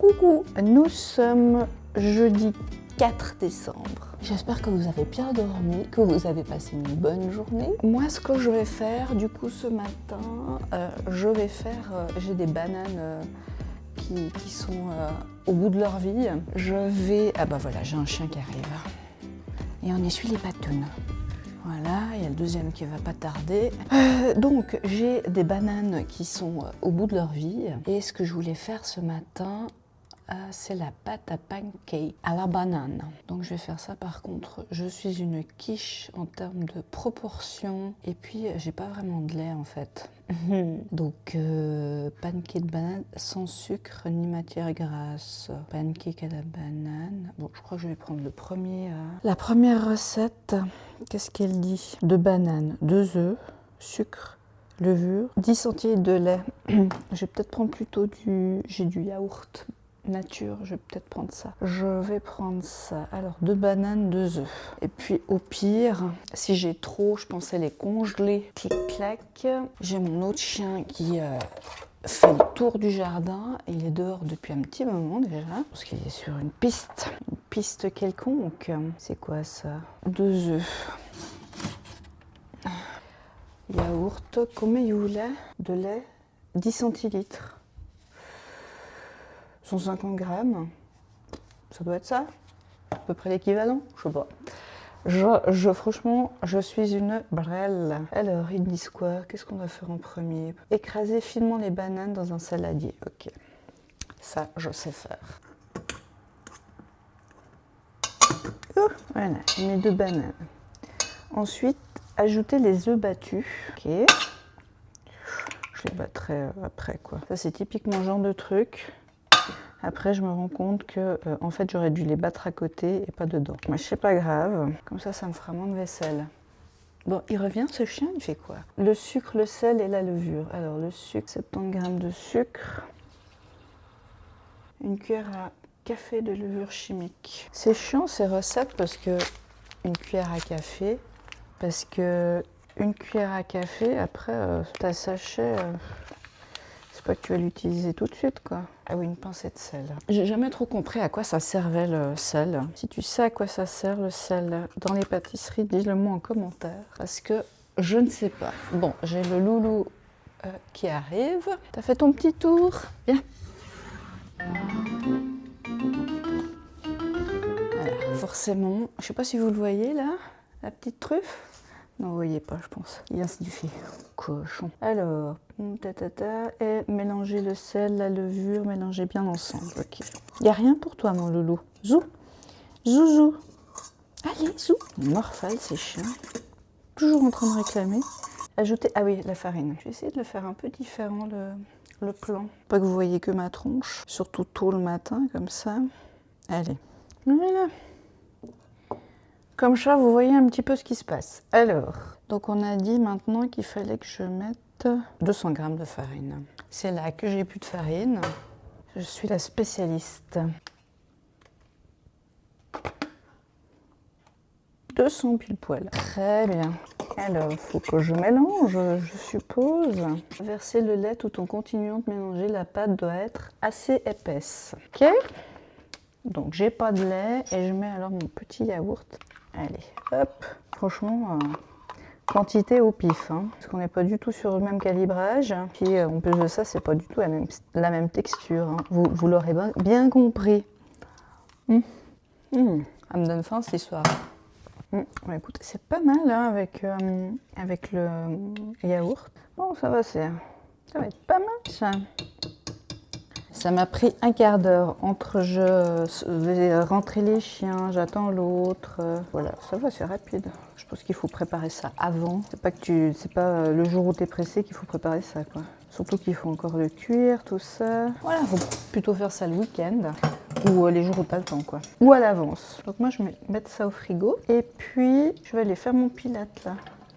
Coucou, nous sommes jeudi 4 décembre. J'espère que vous avez bien dormi, que vous avez passé une bonne journée. Moi, ce que je vais faire, du coup, ce matin, j'ai des bananes qui sont au bout de leur vie. Ah bah voilà, j'ai un chien qui arrive. Et on essuie les patounes. Voilà, il y a le deuxième qui va pas tarder. Donc, j'ai des bananes qui sont au bout de leur vie. Et ce que je voulais faire ce matin, c'est la pâte à pancake à la banane. Donc je vais faire ça. Par contre, je suis une quiche en termes de proportion. Et puis, j'ai pas vraiment de lait en fait. Donc, pancake de banane sans sucre ni matière grasse. Pancake à la banane. Bon, je crois que je vais prendre le premier. La première recette, qu'est-ce qu'elle dit? 2 bananes, 2 œufs, sucre, levure, 10 centilitres de lait. Je vais peut-être prendre plutôt j'ai du yaourt nature, je vais peut-être prendre ça. Je vais prendre ça. Alors, 2 bananes, 2 œufs. Et puis, au pire, si j'ai trop, je pensais les congeler. Clic-clac. J'ai mon autre chien qui fait le tour du jardin. Il est dehors depuis un petit moment déjà, parce qu'il est sur une piste quelconque. C'est quoi ça? 2 œufs. Yaourt. Combien il voulait de lait? 10 centilitres. 150 grammes, ça doit être ça, à peu près l'équivalent, je sais pas. Franchement, je suis une brêle. Alors, ils disent quoi? Qu'est-ce qu'on va faire en premier? Écraser finement les bananes dans un saladier. Ok, ça, je sais faire. Voilà, mes 2 bananes. Ensuite, ajouter les œufs battus. Ok. Je les battrai après, quoi. Ça, c'est typiquement le genre de truc. Après, je me rends compte que, en fait, j'aurais dû les battre à côté et pas dedans. Mais c'est pas grave. Comme ça me fera moins de vaisselle. Bon, il revient, ce chien, il fait quoi? Le sucre, le sel et la levure. Alors, le sucre, 70 g de sucre. Une cuillère à café de levure chimique. C'est chiant, ces recettes, parce que une cuillère à café, une cuillère à café, après, ta sachet... c'est pas que tu vas l'utiliser tout de suite, quoi. Ah oui, une pincée de sel. J'ai jamais trop compris à quoi ça servait le sel. Si tu sais à quoi ça sert le sel dans les pâtisseries, dis-le moi en commentaire. Parce que je ne sais pas. Bon, j'ai le loulou qui arrive. T'as fait ton petit tour? Viens. Voilà, forcément. Je sais pas si vous le voyez là, la petite truffe. Non, vous voyez pas, je pense. Il ainsi fait. Cochon. Alors, et mélanger le sel, la levure, mélanger bien ensemble. Ok. Y a rien pour toi, mon loulou. Zou. Zouzou. Allez, zou. Morphale, c'est chiant. Toujours en train de réclamer. Ajouter, ah oui, la farine. Je vais essayer de le faire un peu différent, le plan. Pas que vous voyez que ma tronche. Surtout tôt le matin, comme ça. Allez. Voilà. Comme ça, vous voyez un petit peu ce qui se passe. Alors, donc on a dit maintenant qu'il fallait que je mette 200 g de farine. C'est là que j'ai plus de farine. Je suis la spécialiste. 200 pile poil. Très bien. Alors, il faut que je mélange, je suppose. Verser le lait tout en continuant de mélanger. La pâte doit être assez épaisse. Ok. Donc, j'ai pas de lait et je mets alors mon petit yaourt. Allez, hop. Franchement, quantité au pif, hein, parce qu'on n'est pas du tout sur le même calibrage. Puis en plus de ça, c'est pas du tout la même texture. Hein. Vous l'aurez bien compris. Ça me donne faim cette histoire. Ouais, écoute, c'est pas mal hein, avec le yaourt. Bon, ça va être pas mal ça. Ça m'a pris un quart d'heure entre je vais rentrer les chiens, j'attends l'autre. Voilà, ça va, c'est rapide. Je pense qu'il faut préparer ça avant. C'est pas le jour où t'es pressé qu'il faut préparer ça, quoi. Surtout qu'il faut encore le cuire, tout ça. Voilà, faut plutôt faire ça le week-end ou les jours où t'as le temps, quoi. Ou à l'avance. Donc moi, je vais mettre ça au frigo et puis je vais aller faire mon pilate là.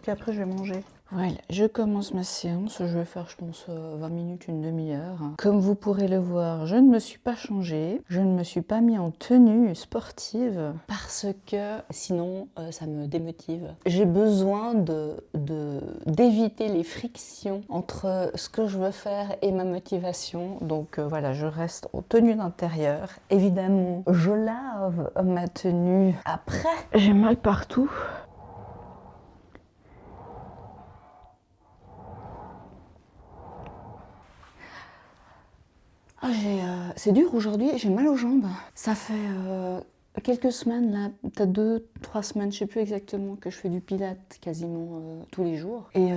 Puis après, je vais manger. Voilà, je commence ma séance, je vais faire je pense 20 minutes, une demi-heure. Comme vous pourrez le voir, je ne me suis pas changée, je ne me suis pas mis en tenue sportive parce que sinon ça me démotive. J'ai besoin d'éviter les frictions entre ce que je veux faire et ma motivation. Donc voilà, je reste en tenue d'intérieur. Évidemment, je lave ma tenue après. J'ai mal partout. C'est dur aujourd'hui, j'ai mal aux jambes. Ça fait quelques semaines, là, peut-être 2-3 semaines, je sais plus exactement, que je fais du pilates quasiment tous les jours. Et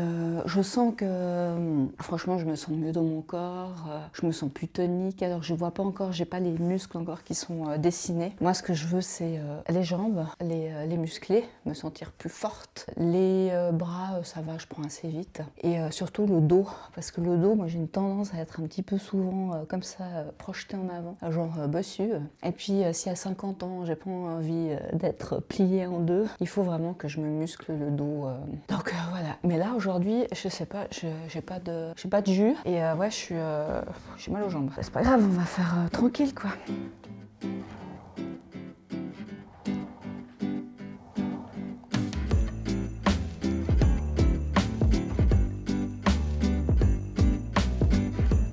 je sens que, franchement, je me sens mieux dans mon corps, je me sens plus tonique. Alors, je vois pas encore, j'ai pas les muscles encore qui sont dessinés. Moi, ce que je veux, c'est les jambes, les muscler, me sentir plus forte. Les bras, ça va, je prends assez vite. Et surtout le dos, parce que le dos, moi, j'ai une tendance à être un petit peu souvent comme ça, projeté en avant, genre bossu. Et puis, si à 50 ans, j'ai pas envie d'être pliée en deux, il faut vraiment que je me muscle le dos. Donc voilà. Mais là, aujourd'hui, je sais pas, j'ai pas de jus. Et ouais, j'ai mal aux jambes. C'est pas grave, on va faire tranquille, quoi.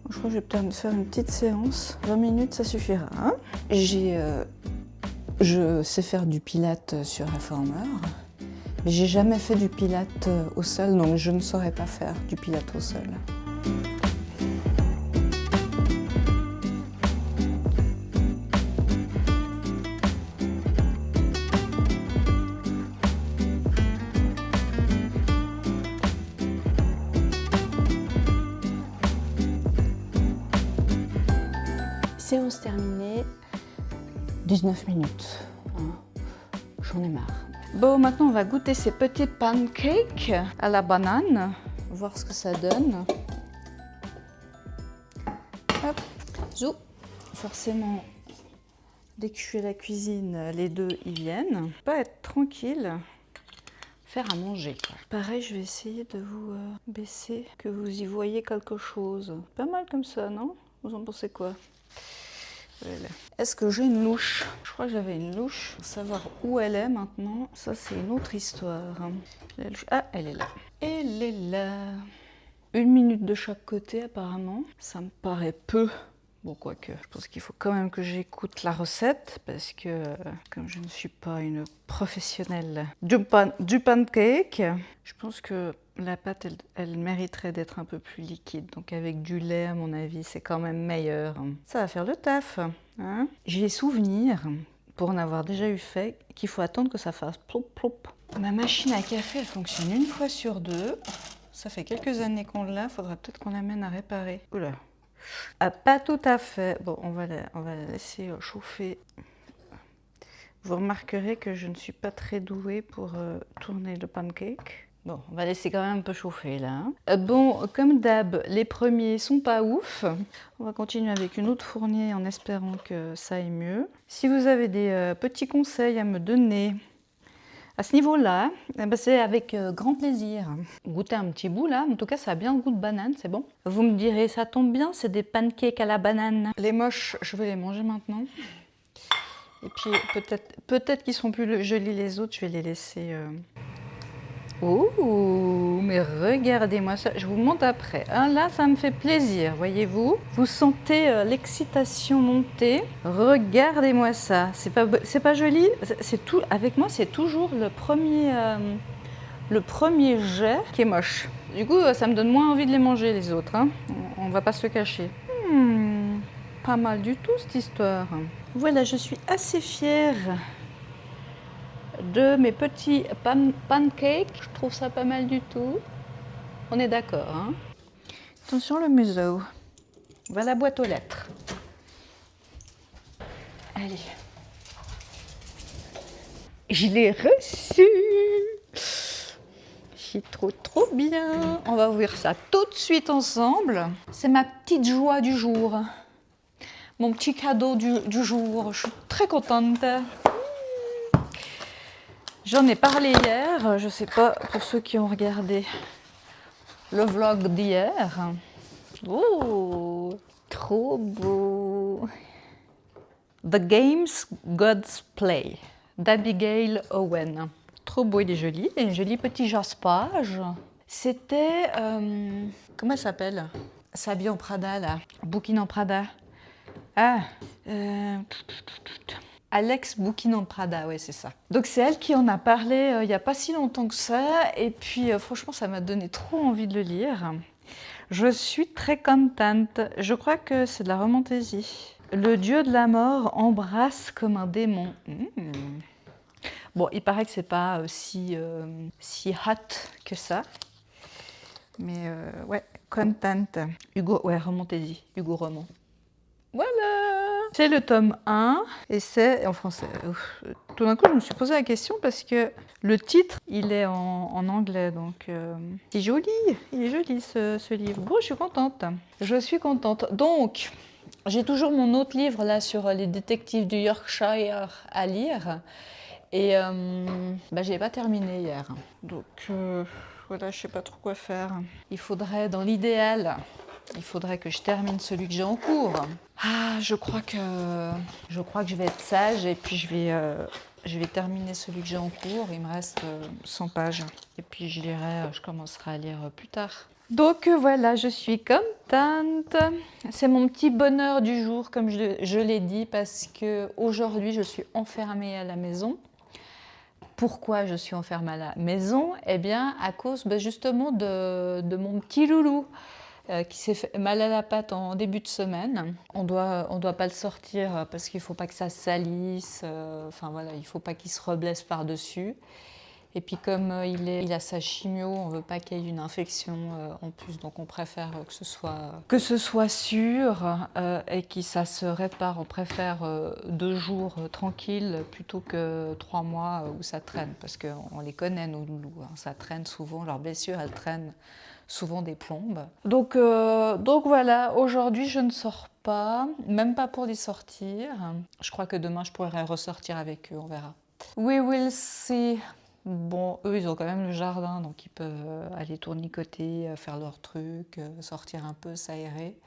Je crois que je vais peut-être faire une petite séance. 20 minutes, ça suffira. Hein. Je sais faire du pilate sur réformeur, mais j'ai jamais fait du pilate au sol, donc je ne saurais pas faire du pilate au sol. Séance terminée, 19 minutes. J'en ai marre. Bon, maintenant on va goûter ces petits pancakes à la banane, voir ce que ça donne. Hop, zou. Forcément, dès que je suis à la cuisine, les deux y viennent. Pas être tranquille, faire à manger, quoi. Pareil, je vais essayer de vous baisser, que vous y voyez quelque chose. Pas mal comme ça, non? Vous en pensez quoi? Voilà. Est-ce que j'ai une louche? Je crois que j'avais une louche. Pour savoir où elle est maintenant, ça c'est une autre histoire. Ah, elle est là. Elle est là. 1 minute de chaque côté apparemment. Ça me paraît peu. Bon, quoique, je pense qu'il faut quand même que j'écoute la recette parce que comme je ne suis pas une professionnelle du pancake, je pense que la pâte, elle mériterait d'être un peu plus liquide. Donc avec du lait, à mon avis, c'est quand même meilleur. Ça va faire le taf. Hein. J'ai souvenir, pour en avoir déjà eu fait, qu'il faut attendre que ça fasse plop plop. Ma machine à café, elle fonctionne 1 fois sur 2. Ça fait quelques années qu'on l'a, faudra peut-être qu'on l'amène à réparer. Oula. Ah, pas tout à fait. Bon, on va la laisser chauffer. Vous remarquerez que je ne suis pas très douée pour tourner le pancake. Bon, on va laisser quand même un peu chauffer là. Bon, comme d'hab, les premiers sont pas ouf. On va continuer avec une autre fournie en espérant que ça aille mieux. Si vous avez des petits conseils à me donner à ce niveau-là, c'est avec grand plaisir. Goûtez un petit bout là, en tout cas ça a bien le goût de banane, c'est bon. Vous me direz, ça tombe bien, c'est des pancakes à la banane. Les moches, je vais les manger maintenant. Et puis peut-être qu'ils sont plus jolis les autres, je vais les laisser... Oh, mais regardez-moi ça, je vous montre après. Hein, là, ça me fait plaisir, voyez-vous. Vous sentez l'excitation monter. Regardez-moi ça. C'est pas joli. C'est tout. Avec moi, c'est toujours le premier jet qui est moche. Du coup, ça me donne moins envie de les manger les autres. Hein. On va pas se le cacher. Pas mal du tout cette histoire. Voilà, je suis assez fière de mes petits pancakes. Je trouve ça pas mal du tout. On est d'accord, hein? Attention le museau. Voilà la boîte aux lettres. Allez. Je l'ai reçu. C'est trop bien. On va ouvrir ça tout de suite ensemble. C'est ma petite joie du jour. Mon petit cadeau du jour. Je suis très contente. J'en ai parlé hier, je sais pas pour ceux qui ont regardé le vlog d'hier. Oh, trop beau. The Games Gods Play d'Abigail Owen. Trop beau, il est joli. Et un joli petit jaspage. C'était... comment elle s'appelle? S'habille en Prada, là. Bouquin en Prada. Ah Alex Bouquin en Prada, ouais, c'est ça. Donc c'est elle qui en a parlé il n'y a pas si longtemps que ça. Et puis franchement, ça m'a donné trop envie de le lire. Je suis très contente. Je crois que c'est de la romantaisie. Le dieu de la mort embrasse comme un démon. Bon, il paraît que c'est pas si hot que ça. Mais ouais, contente. Hugo, ouais, romantaisie. Hugo roman. Voilà. C'est le tome 1 et c'est en français. Tout d'un coup, je me suis posé la question parce que le titre, il est en anglais. Donc, c'est joli. Il est joli ce livre. Bon, je suis contente. Je suis contente. Donc, j'ai toujours mon autre livre là sur les détectives du Yorkshire à lire. Et je ne l'ai pas terminé hier. Donc, voilà, je ne sais pas trop quoi faire. Il faudrait, dans l'idéal, il faudrait que je termine celui que j'ai en cours. Ah, je crois que je vais être sage et puis je vais terminer celui que j'ai en cours. Il me reste 100 pages. Et puis je commencerai à lire plus tard. Donc voilà, je suis contente. C'est mon petit bonheur du jour, comme je l'ai dit, parce qu'aujourd'hui, je suis enfermée à la maison. Pourquoi je suis enfermée à la maison? Eh bien, à cause justement de mon petit loulou qui s'est fait mal à la patte en début de semaine. On doit pas le sortir parce qu'il ne faut pas que ça salisse. Enfin voilà, il ne faut pas qu'il se reblesse par-dessus. Et puis comme il a sa chimio, on ne veut pas qu'il y ait une infection en plus, donc on préfère que ce soit sûr et que ça se répare. On préfère 2 jours tranquilles plutôt que 3 mois où ça traîne, parce qu'on les connaît nos loulous, hein, ça traîne souvent, leurs blessures elles traînent souvent des plombes. Donc voilà, aujourd'hui je ne sors pas, même pas pour les sortir. Je crois que demain je pourrais ressortir avec eux, on verra. We will see. Bon, eux, ils ont quand même le jardin, donc ils peuvent aller tournicoter, faire leurs trucs, sortir un peu, s'aérer.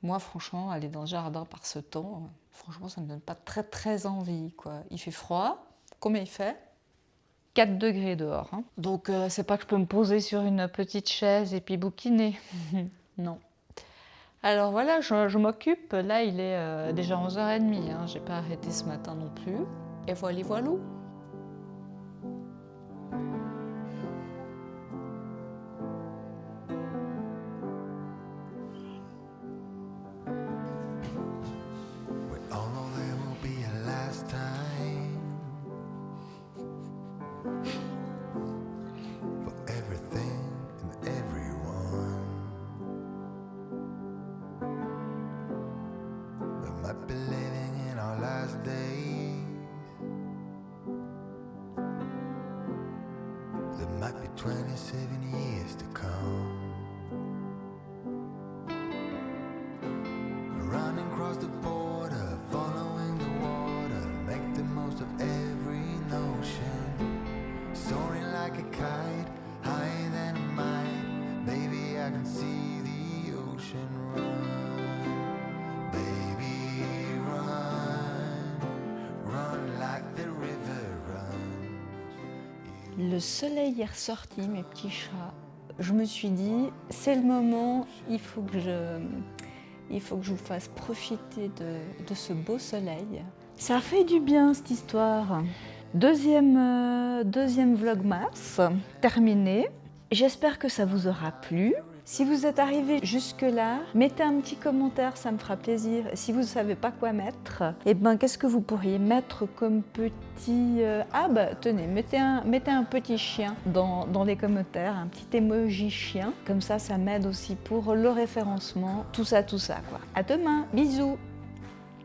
Moi, franchement, aller dans le jardin par ce temps, franchement, ça ne me donne pas très très envie, quoi. Il fait froid. Combien il fait? 4 degrés dehors. Hein. Donc, c'est pas que je peux me poser sur une petite chaise et puis bouquiner. Non. Alors voilà, je m'occupe. Là, il est déjà 11h30. Hein. J'ai pas arrêté ce matin non plus. Et voilà, voilà. Might be 27 years to come. Running across the border, following the water, make the most of every notion. Soaring like a kite, higher than a mile. Baby, I can see the ocean run. Baby, run, run like the river runs. Le soleil est ressorti, mes petits chats. Je me suis dit, c'est le moment, il faut que je vous fasse profiter de ce beau soleil. Ça fait du bien cette histoire. Deuxième vlogmas terminé. J'espère que ça vous aura plu. Si vous êtes arrivé jusque-là, mettez un petit commentaire, ça me fera plaisir. Si vous ne savez pas quoi mettre, eh ben, qu'est-ce que vous pourriez mettre comme petit... Ah bah tenez, mettez un petit chien dans les commentaires, un petit emoji chien. Comme ça m'aide aussi pour le référencement, tout ça quoi. À demain, bisous.